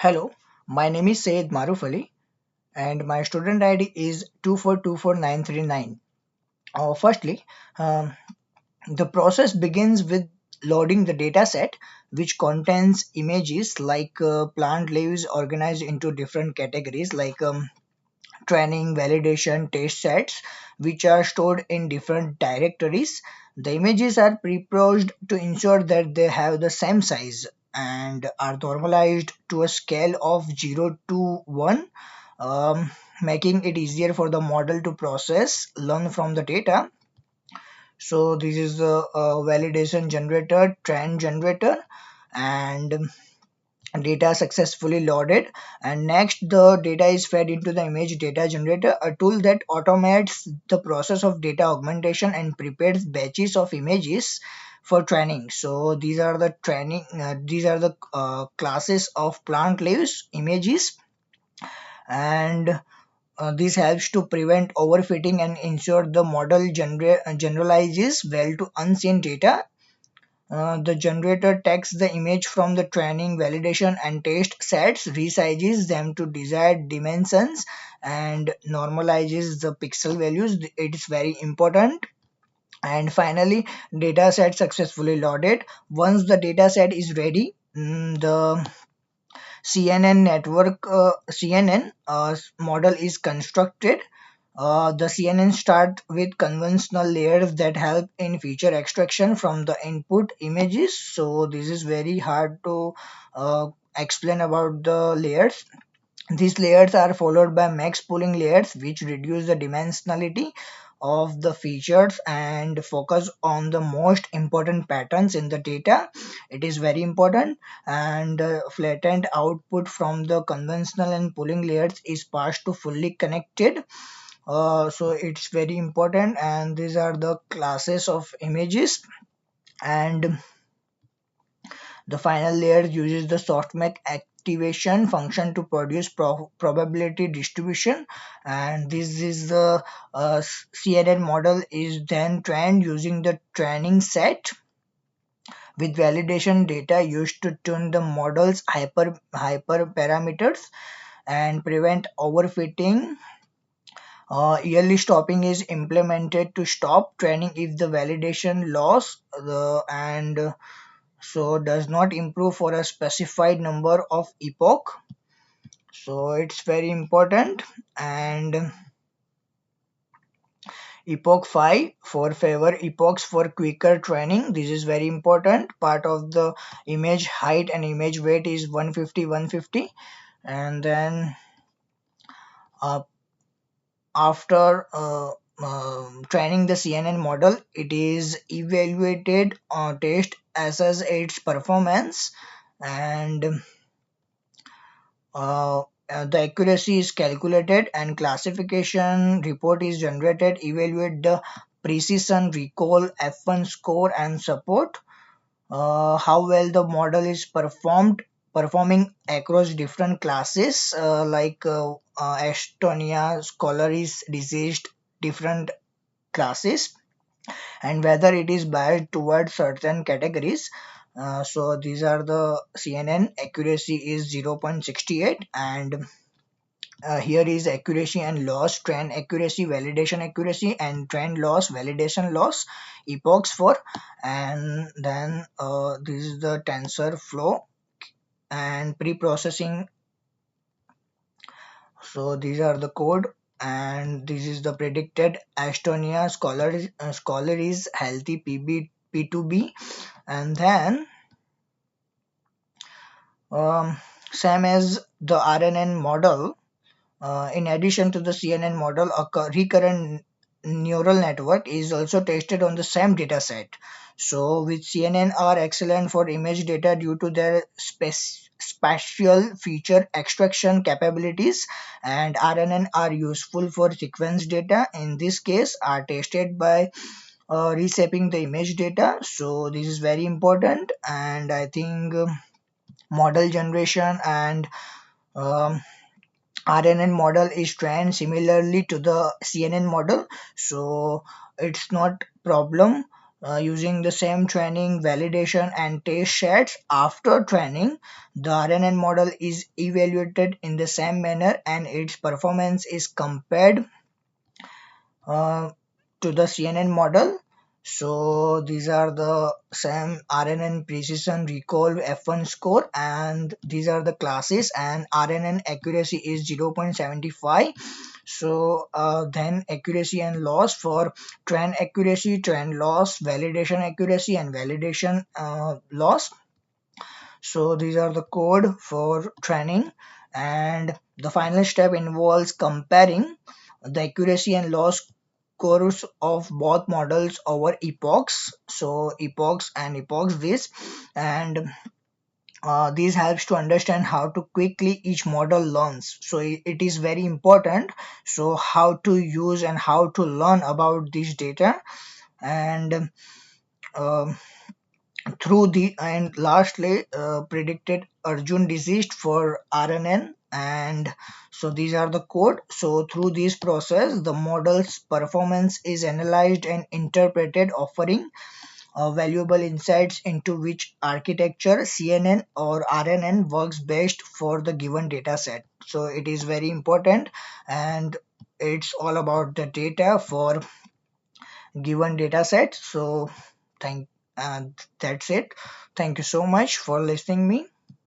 Hello, my name is Sayed Maruf Ali and my student ID is 2424939. Firstly, um, the process begins with loading the data set which contains images like plant leaves organized into different categories like training, validation, test sets, which are stored in different directories. The images are pre-processed to ensure that they have the same size and are normalized to a scale of 0 to 1, making it easier for the model to process, learn from the data. So this is the validation generator, trend generator, and data successfully loaded, and next the data is fed into the image data generator, a tool that automates the process of data augmentation and prepares batches of images for training. So these are the classes of plant leaves images, and this helps to prevent overfitting and ensure the model generalizes well to unseen data. The generator takes the image from the training, validation, and test sets, resizes them to desired dimensions, and normalizes the pixel values. It is very important. And finally, data set successfully loaded. Once the data set is ready, the CNN network CNN model is constructed. The CNN start with conventional layers that help in feature extraction from the input images. So this is very hard to explain about the layers. These layers are followed by max pooling layers, which reduce the dimensionality of the features and focus on the most important patterns in the data. It is very important, and flattened output from the conventional and pooling layers is passed to fully connected. So it's very important, and these are the classes of images. And the final layer uses the softmax activation function to produce probability distribution, and this is the CNN model is then trained using the training set with validation data used to tune the model's hyperparameters and prevent overfitting. Yearly stopping is implemented to stop training if the validation loss and so does not improve for a specified number of epoch. So it's very important. And epoch 5 for favor epochs for quicker training. This is very important. Part of the image height and image weight is 150 150. And then uh, after training the CNN model, it is evaluated test assess its performance, and the accuracy is calculated, and classification report is generated. Evaluate the precision, recall, F1 score, and support. How well the model is performing across different classes like Estonia, Scholar is diseased different classes, and whether it is biased towards certain categories. So these are the CNN accuracy is 0.68, and here is accuracy and loss, trend accuracy, validation accuracy, and trend loss, validation loss, epochs for, and then this is the tensor flow and pre-processing. So these are the code, and this is the predicted Estonia scholar is healthy P2B, and then um, same as the RNN model. In addition to the CNN model, a recurrent neural network is also tested on the same dataset. So, with CNN are excellent for image data due to their spatial feature extraction capabilities, and RNN are useful for sequence data. In this case, are tested by reshaping the image data. So, this is very important, and I think model generation and um, RNN model is trained similarly to the CNN model, so it's not problem. using the same training, validation, and test sets. After training, the RNN model is evaluated in the same manner and its performance is compared uh, to the CNN model. So these are the same RNN precision recall F1 score, and these are the classes, and RNN accuracy is 0.75. So then accuracy and loss for trend accuracy, trend loss, validation accuracy, and validation loss. So these are the code for training, and the final step involves comparing the accuracy and loss scores of both models over epochs. So epochs and epochs this, and this helps to understand how to quickly each model learns. So it is very important. So how to use and how to learn about this data, and um, through the and lastly predicted Arjun disease for RNN, and so these are the code. So through this process the model's performance is analyzed and interpreted, offering valuable insights into which architecture CNN or RNN works best for the given data set. So it is very important, and it's all about the data for given data set. So thank and that's it. Thank you so much for listening me.